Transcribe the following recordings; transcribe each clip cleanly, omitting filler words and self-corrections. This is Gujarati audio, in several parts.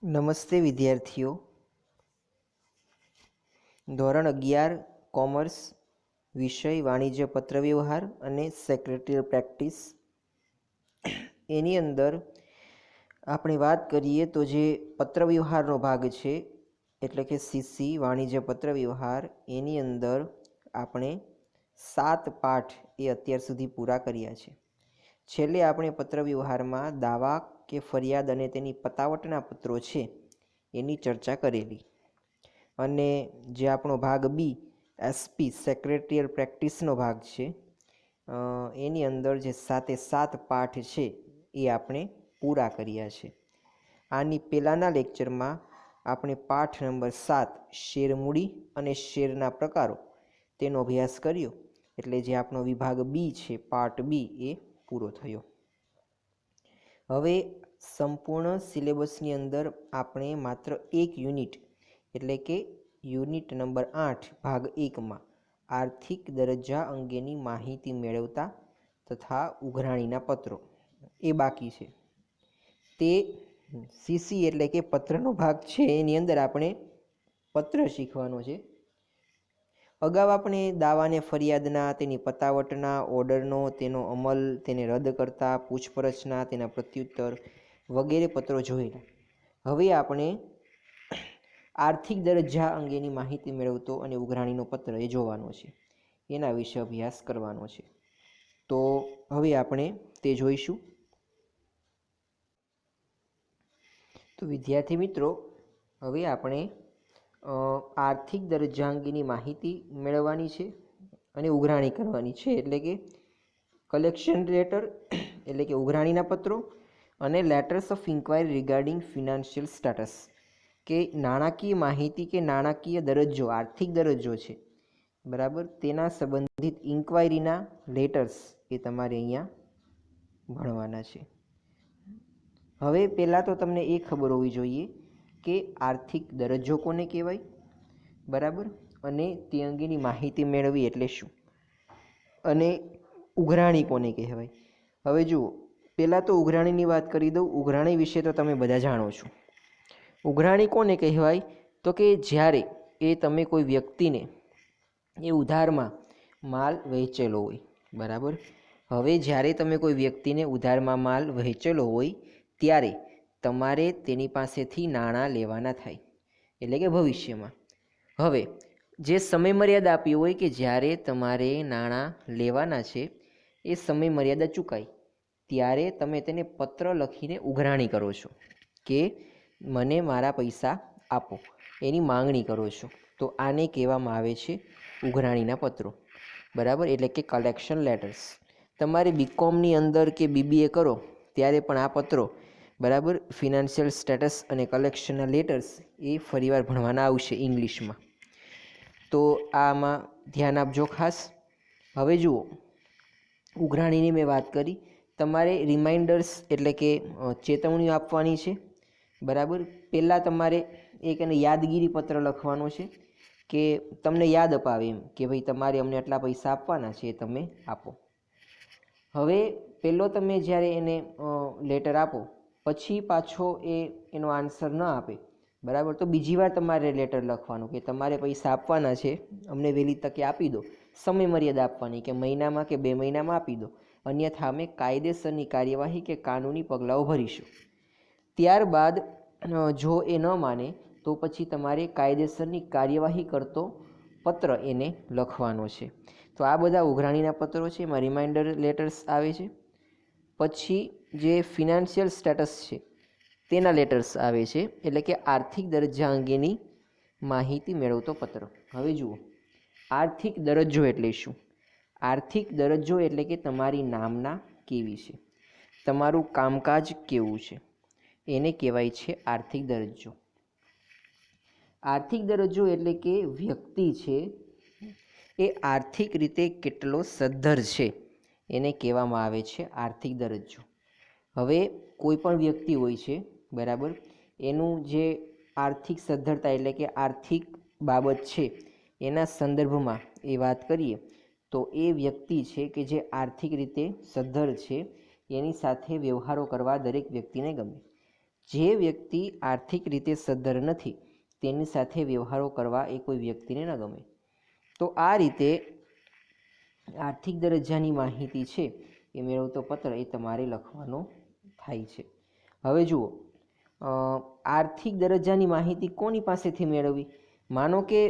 નમસ્તે વિદ્યાર્થીઓ. ધોરણ 11 કોમર્સ, વિષય વાણિજ્ય પત્રવ્યવહાર અને સેક્રેટરીયલ પ્રેક્ટિસ. એની અંદર આપણે વાત કરીએ તો જે પત્રવ્યવહારનો ભાગ છે, એટલે કે સીસી વાણિજ્ય પત્રવ્યવહાર, એની અંદર આપણે 7 પાઠ એ અત્યાર સુધી પૂરા કર્યા છે. છેલ્લે આપણે પત્રવ્યવહારમાં દાવા કે ફરિયાદ અને તેની પતાવટના પત્રો છે એની ચર્ચા કરેલી. અને જે આપણો ભાગ બી એસપી સેક્રેટરીયલ પ્રેક્ટિસનો ભાગ છે, એની અંદર જે 7 પાઠ છે એ આપણે પૂરા કર્યા છે. આની પહેલાંના લેક્ચરમાં આપણે પાઠ નંબર 7 શેરમૂડી અને શેરના પ્રકારો તેનો અભ્યાસ કર્યો. એટલે જે આપણો વિભાગ બી છે, પાર્ટ બી, એ પૂરો થયો. હવે સંપૂર્ણ સિલેબસની અંદર આપણે માત્ર એક યુનિટ, એટલે કે યુનિટ નંબર 8 ભાગ 1માં આર્થિક દરજ્જા અંગેની માહિતી મેળવતા તથા ઉઘરાણીના પત્રો એ બાકી છે. તે સીસી એટલે કે પત્રનો ભાગ છે, એની અંદર આપણે પત્ર શીખવાનો છે. અગાઉ આપણે દાવાને ફરિયાદના, તેની પતાવટના, ઓર્ડરનો, તેનો અમલ, તેને રદ કરતા, પૂછપરછના, તેના પ્રત્યુત્તર વગેરે પત્રો જોયેલા. હવે આપણે આર્થિક દરજ્જા અંગેની માહિતી મેળવતો અને ઉઘરાણીનો પત્ર એ જોવાનો છે. એના વિશે અભ્યાસ કરવાનો છે. તો હવે આપણે તે જોઈશું. તો વિદ્યાર્થી મિત્રો, હવે આપણે આર્થિક દરજ્જા અંગેની માહિતી મેળવવાની છે અને ઉઘરાણી કરવાની છે. એટલે કે કલેક્શન લેટર, એટલે કે ઉઘરાણીના પત્રો, અને letters of inquiry regarding financial status, કે નાણાકીય માહિતી કે નાણાકીય દરજ્જો, આર્થિક દરજ્જો છે, બરાબર, તેના સંબંધિત ઇન્ક્વાયરીના લેટર્સ એ તમારે અહીંયા ભણવાના છે. હવે પહેલાં તો તમને એ ખબર હોવી જોઈએ કે આર્થિક દરજ્જો કોને કહેવાય, બરાબર, અને તે અંગેની માહિતી મેળવી એટલે શું, અને ઉઘરાણી કોને કહેવાય. હવે જુઓ, પહેલાં તો ઉઘરાણીની વાત કરી દઉં. ઉઘરાણી વિશે તો તમે બધા જાણો છો. ઉઘરાણી કોને કહેવાય તો કે જ્યારે એ તમે કોઈ વ્યક્તિને એ ઉધારમાં માલ વહેંચેલો હોય, બરાબર. હવે જ્યારે તમે કોઈ વ્યક્તિને ઉધારમાં માલ વહેંચેલો હોય ત્યારે તમારે તેની પાસેથી નાણાં લેવાના થાય, એટલે કે ભવિષ્યમાં. હવે જે સમય મર્યાદા આપી હોય કે જ્યારે તમારે નાણાં લેવાના છે, એ સમય મર્યાદા ચૂકાય ત્યારે તમે તેને પત્ર લખીને ઉઘરાણી કરો છો કે મને મારા પૈસા આપો, એની માંગણી કરો છો. તો આને કહેવામાં આવે છે ઉઘરાણીના પત્રો, બરાબર, એટલે કે કલેક્શન લેટર્સ. તમારે બીકોમની અંદર કે બીબીએ કરો ત્યારે પણ આ પત્રો, બરાબર, ફિનાન્શિયલ સ્ટેટસ અને કલેક્શનના લેટર્સ એ ફરીવાર ભણવાના આવશે ઇંગ્લિશમાં. તો આમાં ધ્યાન આપજો ખાસ. હવે જુઓ, ઉઘરાણીની મેં વાત કરી. તમારે રિમાઇન્ડર્સ એટલે કે ચેતવણીઓ આપવાની છે, બરાબર. પહેલાં તમારે એક એને યાદગીરી પત્ર લખવાનો છે કે તમને યાદ અપાવે એમ કે ભાઈ તમારે અમને આટલા પૈસા આપવાના છે, એ તમે આપો. હવે પહેલો તમે જ્યારે એને લેટર આપો પછી પાછો એનો આન્સર ન આપે, બરાબર, તો બીજી વાર તમારે લેટર લખવાનું કે તમારે પૈસા આપવાના છે, અમને વહેલી તકે આપી દો. સમય મર્યાદા આપવાની કે મહિનામાં કે 2 મહિનામાં આપી દો, અન્યથા અમે કાયદેસરની કાર્યવાહી કે કાનૂની પગલાઓ ભરીશું. ત્યારબાદ જો એ ન માને તો પછી તમારે કાયદેસરની કાર્યવાહી કરતો પત્ર એને લખવાનો છે. તો આ બધા ઉઘરાણીના પત્રો છે, એમાં રિમાઇન્ડર લેટર્સ આવે છે. પછી જે ફિનાન્શિયલ સ્ટેટસ છે તેના લેટર્સ આવે છે, એટલે કે આર્થિક દરજ્જા અંગેની માહિતી મેળવતો પત્ર. હવે જુઓ, આર્થિક દરજ્જો એટલે શું? આર્થિક દરજ્જો એટલે કે તમારી નામના કેવી છે, તમારું કામકાજ કેવું છે, એને કહેવાય છે આર્થિક દરજ્જો. આર્થિક દરજ્જો એટલે કે વ્યક્તિ છે એ આર્થિક રીતે કેટલો સદ્ધર છે એને કહેવામાં આવે છે આર્થિક દરજ્જો. હવે કોઈ પણ વ્યક્તિ હોય છે, બરાબર, એનું જે આર્થિક સદ્ધરતા એટલે કે આર્થિક બાબત છે એના સંદર્ભમાં એ વાત કરીએ તો એ વ્યક્તિ છે કે જે આર્થિક રીતે સદ્ધર છે, એની સાથે વ્યવહારો કરવા દરેક વ્યક્તિને ગમે. જે વ્યક્તિ આર્થિક રીતે સદ્ધર નથી તેની સાથે વ્યવહારો કરવા એ કોઈ વ્યક્તિને ન ગમે. તો આ રીતે આર્થિક દરજ્જાની માહિતી છે એ મેળવતો પત્ર એ તમારે લખવાનો થાય છે. હવે જુઓ, આર્થિક દરજ્જાની માહિતી કોની પાસેથી મેળવવી? માનો કે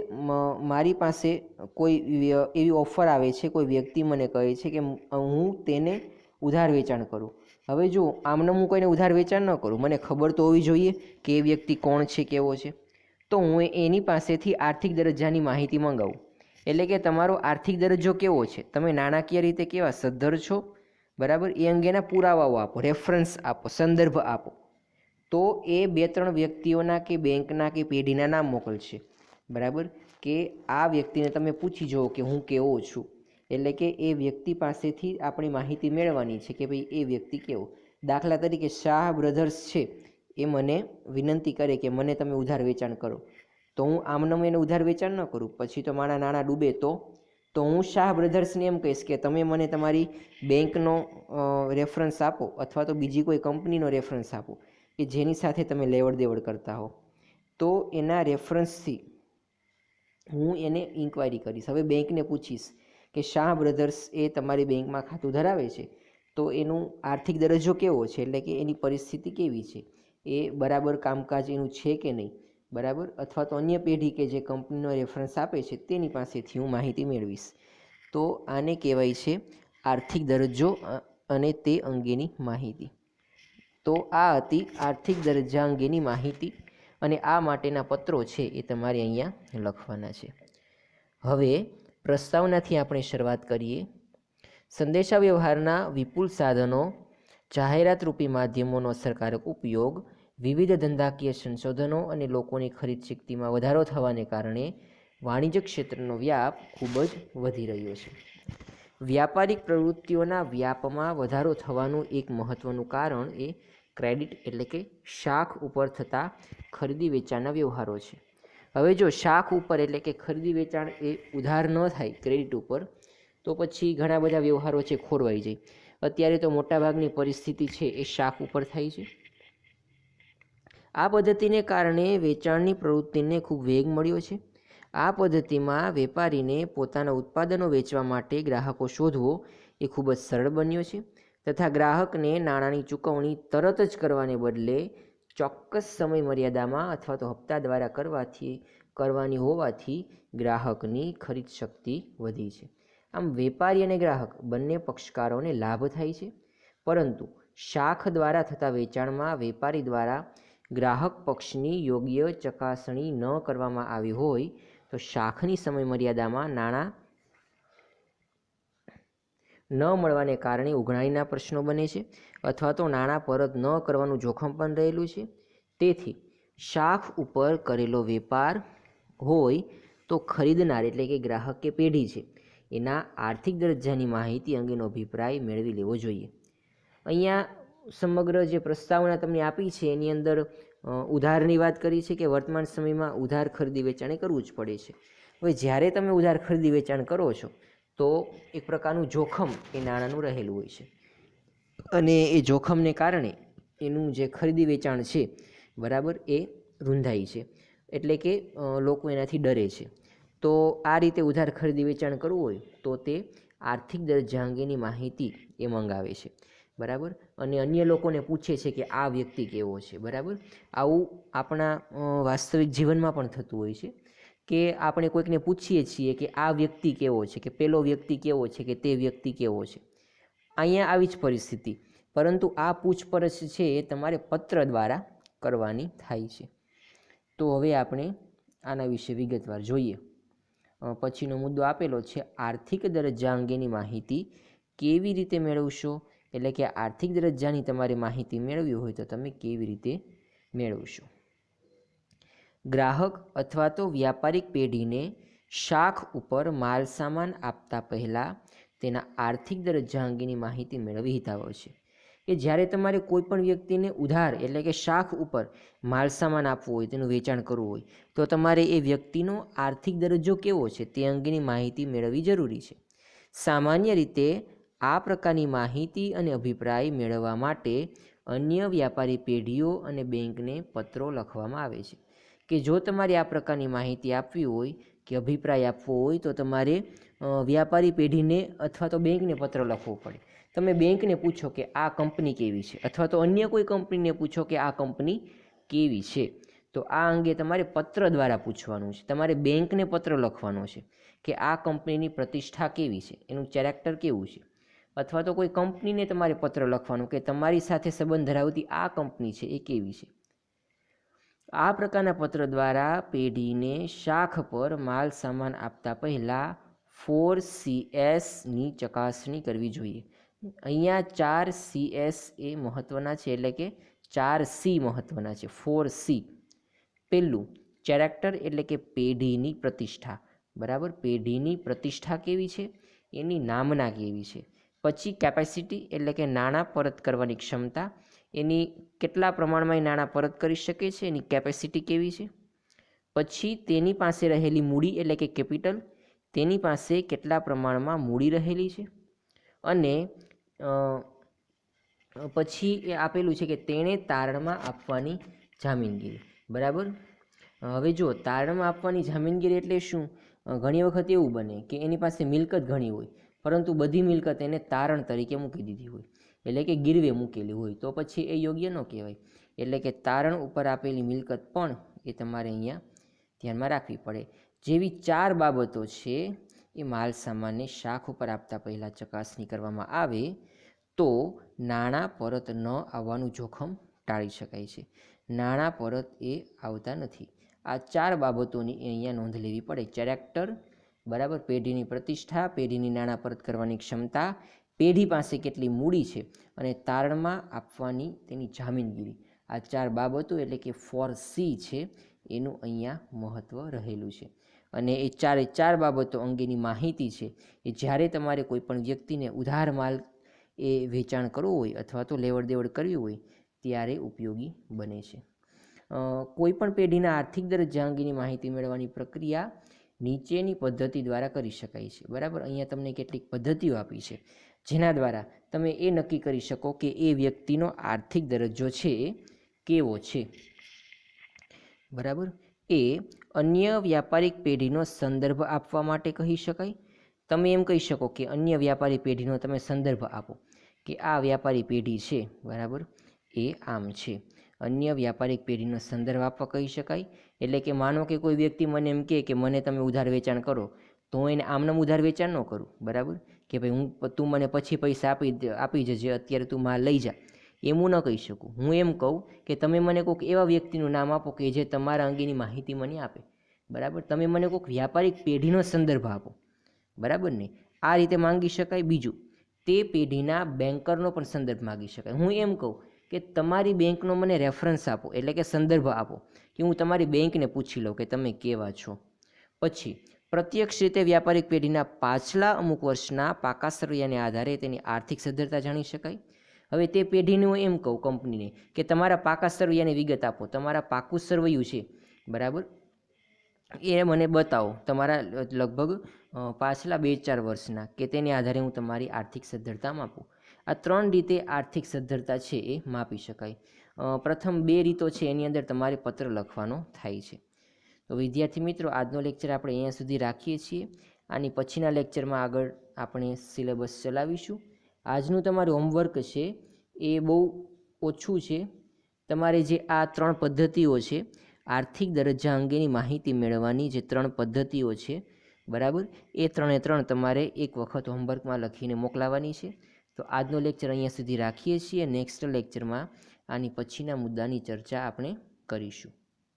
મારી પાસે કોઈ એવી ઓફર આવે છે, કોઈ વ્યક્તિ મને કહે છે કે હું તેને ઉધાર વેચાણ કરું. હવે જુઓ, આમને હું કોઈને ઉધાર વેચાણ ન કરું, મને ખબર તો હોવી જોઈએ કે એ વ્યક્તિ કોણ છે, કેવો છે. તો હું એની પાસેથી આર્થિક દરજ્જાની માહિતી મંગાવું. એટલે કે તમારો આર્થિક દરજ્જો કેવો છે, તમે નાણાકીય રીતે કેવા સદ્ધર છો, બરાબર, એ અંગેના પુરાવાઓ આપો, રેફરન્સ આપો, સંદર્ભ આપો. તો એ 2-3 વ્યક્તિઓના કે બેંકના કે પેઢીના નામ મોકલશે, બરાબર, કે આ વ્યક્તિને તમે પૂછી જુઓ કે હું કેવો છું. એટલે કે એ વ્યક્તિ પાસેથી આપણી માહિતી મેળવવાની છે કે ભાઈ એ વ્યક્તિ કેવો. દાખલા તરીકે શાહ બ્રધર્સ છે, એ મને વિનંતી કરે કે મને તમે ઉધાર વેચાણ કરો. તો હું આમને એને ઉધાર વેચાણ ન કરું, પછી તો મારા નાણાં ડૂબે તો હું શાહ બ્રધર્સને એમ કહીશ કે તમે મને તમારી બેંકનો રેફરન્સ આપો અથવા તો બીજી કોઈ કંપનીનો રેફરન્સ આપો કે જેની સાથે તમે લેવડ દેવડ કરતા હો. તો એના રેફરન્સથી હું એને ઇન્ક્વાયરી કરીશ. હવે બેંકને પૂછીશ કે શાહ બ્રધર્સ એ તમારી બેંકમાં ખાતું ધરાવે છે, તો એનું આર્થિક દરજ્જો કેવો છે, એટલે કે એની પરિસ્થિતિ કેવી છે, એ બરાબર કામકાજ એનું છે કે નહીં, બરાબર, અથવા તો અન્ય પેઢી કે જે કંપનીનો રેફરન્સ આપે છે તેની પાસેથી હું માહિતી મેળવીશ. તો આને કહેવાય છે આર્થિક દરજ્જો અને તે અંગેની માહિતી. તો આ હતી આર્થિક દરજ્જા અંગેની માહિતી અને આ માટેના પત્રો છે એ તમારે અહીંયા લખવાના છે. હવે પ્રસ્તાવનાથી આપણે શરૂઆત કરીએ. સંદેશાવ્યવહારના વિપુલ સાધનો, જાહેરાત રૂપી માધ્યમોનો અસરકારક ઉપયોગ, વિવિધ ધંધાકીય સંશોધનો અને લોકોની ખરીદ શક્તિમાં વધારો થવાને કારણે વાણિજ્ય ક્ષેત્રનો વ્યાપ ખૂબ જ વધી રહ્યો છે. વ્યાપારિક પ્રવૃત્તિઓના વ્યાપમાં વધારો થવાનું એક મહત્ત્વનું કારણ એ ક્રેડિટ એટલે કે શાખ ઉપર થતા ખરીદી વેચાણના વ્યવહારો છે. હવે જો શાખ ઉપર એટલે કે ખરીદી વેચાણ એ ઉધાર ન થાય ક્રેડિટ ઉપર, તો પછી ઘણા બધા વ્યવહારો છે ખોરવાઈ જાય. અત્યારે તો મોટાભાગની પરિસ્થિતિ છે એ શાખ ઉપર થાય છે. આ પદ્ધતિને કારણે વેચાણની પ્રવૃત્તિને ખૂબ વેગ મળ્યો છે. આ પદ્ધતિમાં વેપારીને પોતાના ઉત્પાદનો વેચવા માટે ગ્રાહકો શોધવો એ ખૂબ જ સરળ બન્યો છે તથા ગ્રાહકને નાણાંની ચૂકવણી તરત જ કરવાને બદલે ચોક્કસ સમય મર્યાદામાં અથવા તો હપ્તા દ્વારા કરવાની હોવાથી ગ્રાહકની ખરીદ શક્તિ વધી છે. આમ વેપારી અને ગ્રાહક બંને પક્ષકારોને લાભ થાય છે. પરંતુ શાખ દ્વારા થતા વેચાણમાં વેપારી દ્વારા ગ્રાહક પક્ષની યોગ્ય ચકાસણી ન કરવામાં આવી હોય તો શાખની સમય મર્યાદામાં નાણાં ન મળવાને કારણે ઉઘરાણીના પ્રશ્નો બને છે અથવા તો નાણાં પરત ન કરવાનું જોખમ પણ રહેલું છે. તેથી શાખ ઉપર કરેલો વેપાર હોય તો ખરીદનાર એટલે કે ગ્રાહક કે પેઢી છે એના આર્થિક દરજ્જાની માહિતી અંગેનો અભિપ્રાય મેળવી લેવો જોઈએ. અહીંયા સમગ્ર જે પ્રસ્તાવના તમને આપી છે એની અંદર ઉધારની વાત કરી છે કે વર્તમાન સમયમાં ઉધાર ખરીદી વેચાણ કરવું જ પડે છે. હવે જ્યારે તમે ઉધાર ખરીદી વેચાણ કરો છો તો એક પ્રકારનું જોખમ એ નાણાંનું રહેલું હોય છે અને એ જોખમને કારણે એનું જે ખરીદી વેચાણ છે, બરાબર, એ રૂંધાય છે. એટલે કે લોકો એનાથી ડરે છે. તો આ રીતે ઉધાર ખરીદી વેચાણ કરવું હોય તો તે આર્થિક દરજ્જા અંગેની માહિતી એ મંગાવે છે, બરાબર, અને અન્ય લોકોને પૂછે છે કે આ વ્યક્તિ કેવો છે, બરાબર. આવું આપણા વાસ્તવિક જીવનમાં પણ થતું હોય છે કે આપણે કોઈકને પૂછીએ છીએ કે આ વ્યક્તિ કેવો છે, કે પેલો વ્યક્તિ કેવો છે, કે તે વ્યક્તિ કેવો છે. અહીંયા આવી જ પરિસ્થિતિ, પરંતુ આ પૂછપરછ છે એ તમારે પત્ર દ્વારા કરવાની થાય છે. તો હવે આપણે આના વિશે વિગતવાર જોઈએ. પછીનો મુદ્દો આપેલો છે આર્થિક દરજ્જા અંગેની માહિતી કેવી રીતે મેળવશો, એટલે કે આર્થિક દરજ્જાની તમારે માહિતી મેળવવી હોય તો તમે કેવી રીતે મેળવશો. ગ્રાહક અથવા તો વ્યાપારિક પેઢીને શાખ ઉપર માલ સામાન આપતા પહેલાં તેના આર્થિક દરજ્જા અંગેની માહિતી મેળવવી હિતાવહ છે. કે જ્યારે તમારે કોઈ પણ વ્યક્તિને ઉધાર એટલે કે શાખ ઉપર માલ સામાન આપવું હોય, તેનું વેચાણ કરવું હોય, તો તમારે એ વ્યક્તિનો આર્થિક દરજ્જો કેવો છે તે અંગેની માહિતી મેળવવી જરૂરી છે. સામાન્ય રીતે આ પ્રકારની માહિતી અને અભિપ્રાય મેળવવા માટે અન્ય વ્યાપારી પેઢીઓ અને બેંકને પત્રો લખવામાં આવે છે. કે જો તમારે આ પ્રકારની માહિતી આપવી હોય કે અભિપ્રાય આપવો હોય તો તમારે વ્યાપારી પેઢીને અથવા તો બેંકને પત્ર લખવો પડે. તમે બેંકને પૂછો કે આ કંપની કેવી છે, અથવા તો અન્ય કોઈ કંપનીને પૂછો કે આ કંપની કેવી છે, તો આ અંગે તમારે પત્ર દ્વારા પૂછવાનું છે. તમારે બેંકને પત્ર લખવાનો છે કે આ કંપનીની પ્રતિષ્ઠા કેવી છે, એનું કેરેક્ટર કેવું છે, અથવા તો કોઈ કંપનીને તમારે પત્ર લખવાનું કે તમારી સાથે સંબંધ ધરાવતી આ કંપની છે એ કેવી છે. આ પ્રકારના પત્ર દ્વારા પેઢીને શાખ પર માલ સામાન આપતા પહેલાં 4CS ની ચકાસણી કરવી જોઈએ. અહીંયા 4CS એ મહત્ત્વના છે, એટલે કે 4C મહત્ત્વના છે. 4C. પહેલું કેરેક્ટર એટલે કે પેઢીની પ્રતિષ્ઠા. બરાબર, પેઢીની પ્રતિષ્ઠા કેવી છે, એની નામના કેવી છે. પછી કેપેસિટી એટલે કે નાણાં પરત કરવાની ક્ષમતા, એની કેટલા પ્રમાણમાં એ નાણાં પરત કરી શકે છે, એની કેપેસિટી કેવી છે. પછી તેની પાસે રહેલી મૂડી એટલે કે કેપિટલ, તેની પાસે કેટલા પ્રમાણમાં મૂડી રહેલી છે. અને પછી એ આપેલું છે કે તેણે તારણમાં આપવાની જામીનગીરી. બરાબર, હવે જો તારણમાં આપવાની જામીનગીરી એટલે શું? ઘણી વખત એવું બને કે એની પાસે મિલકત ઘણી હોય, પરંતુ બધી મિલકત એને તારણ તરીકે મૂકી દીધી હોય, એટલે કે ગીરવે મૂકેલી હોય, તો પછી એ યોગ્ય ન કહેવાય. એટલે કે તારણ ઉપર આપેલી મિલકત પણ એ તમારે અહીંયા ધ્યાનમાં રાખવી પડે. જેવી 4 બાબતો છે એ માલ સામાનને શાખ ઉપર આપતા પહેલાં ચકાસણી કરવામાં આવે તો નાણાં પરત ન આવવાનું જોખમ ટાળી શકાય છે. નાણાં પરત એ આવતા નથી. આ 4 બાબતોની અહીંયા નોંધ લેવી પડે. કેરેક્ટર, બરાબર, પેઢીની પ્રતિષ્ઠા, પેઢીની નાણાં પરત કરવાની ક્ષમતા, પેઢી પાસે કેટલી મૂડી છે, અને તારણમાં આપવાની તેની જામીનગીરી. આ 4 બાબતો એટલે કે 4C છે, એનું અહીંયા મહત્ત્વ રહેલું છે. અને એ 4 બાબતો અંગેની માહિતી છે એ જ્યારે તમારે કોઈ પણ વ્યક્તિને ઉધાર માલ એ વેચાણ કરવું હોય અથવા તો લેવડ દેવડ કરવી હોય ત્યારે ઉપયોગી બને છે. કોઈ પણ પેઢીના આર્થિક દરજ્જા અંગેની માહિતી મેળવવાની પ્રક્રિયા નીચેની પદ્ધતિ દ્વારા કરી શકાય છે. બરાબર, અહીંયા તમને કેટલીક પદ્ધતિઓ આપી છે જેના દ્વારા તમે એ નક્કી કરી શકો કે એ વ્યક્તિનો આર્થિક દરજ્જો છે એ કેવો છે. બરાબર, એ અન્ય વ્યાપારિક પેઢીનો સંદર્ભ આપવા માટે કહી શકાય. તમે એમ કહી શકો કે અન્ય વ્યાપારી પેઢીનો તમે સંદર્ભ આપો કે આ વ્યાપારી પેઢી છે, બરાબર, એ આમ છે. અન્ય વ્યાપારિક પેઢીનો સંદર્ભ આપવા કહી શકાય. એટલે કે માનો કે કોઈ વ્યક્તિ મને એમ કહે કે મને તમે ઉધાર વેચાણ કરો, તો હું એને આમનામ ઉધાર વેચાણ ન કરું. બરાબર, કે ભાઈ તું મને પછી પૈસા આપી જજે, અત્યારે તું માલ લઈ જા, એમ હું ન કહી શકું. હું એમ કહું કે તમે મને કોઈક એવા વ્યક્તિનું નામ આપો કે જે તમારા અંગેની માહિતી મને આપે. બરાબર, તમે મને કોઈક વ્યાપારિક પેઢીનો સંદર્ભ આપો. બરાબર ને, આ રીતે માંગી શકાય. બીજું, તે પેઢીના બેન્કરનો પણ સંદર્ભ માંગી શકાય. હું એમ કહું કે તમારી બેંકનો મને રેફરન્સ આપો, એટલે કે સંદર્ભ આપો, કે હું તમારી બેંકને પૂછી લઉં કે તમે કેવા છો. પછી પ્રત્યક્ષ રીતે વ્યાપારિક પેઢીના પાછલા અમુક વર્ષના પાકા સરવૈયાને આધારે તેની આર્થિક સદ્ધરતા જાણી શકાય. હવે તે પેઢીને હું એમ કહું કંપનીને કે તમારા પાકા સરવૈયાની વિગત આપો, તમારા પાકું સરવૈયું છે, બરાબર, એ મને બતાવો તમારા લગભગ પાછલા 2-4 વર્ષના, કે તેની આધારે હું તમારી આર્થિક સદ્ધરતા માપું. આ 3 રીતે આર્થિક સદ્ધરતા છે એ માપી શકાય. પ્રથમ 2 રીતો છે એની અંદર તમારે પત્ર લખવાનો થાય છે. તો વિદ્યાર્થી મિત્રો, આજનો લેક્ચર આપણે અહીંયા સુધી રાખીએ છીએ. આની પછીના લેક્ચરમાં આગળ આપણે સિલેબસ ચલાવીશું. આજનું તમારું હોમવર્ક છે એ બહુ ઓછું છે. તમારે જે આ 3 પદ્ધતિઓ છે, આર્થિક દરજ્જા અંગેની માહિતી મેળવવાની જે 3 પદ્ધતિઓ છે, બરાબર, એ 3 તમારે એક વખત હોમવર્કમાં લખીને મોકલાવવાની છે. તો આજનો લેક્ચર અહીંયા સુધી રાખીએ છીએ. નેક્સ્ટ લેક્ચરમાં આની પછીના મુદ્દાની ચર્ચા આપણે કરીશું.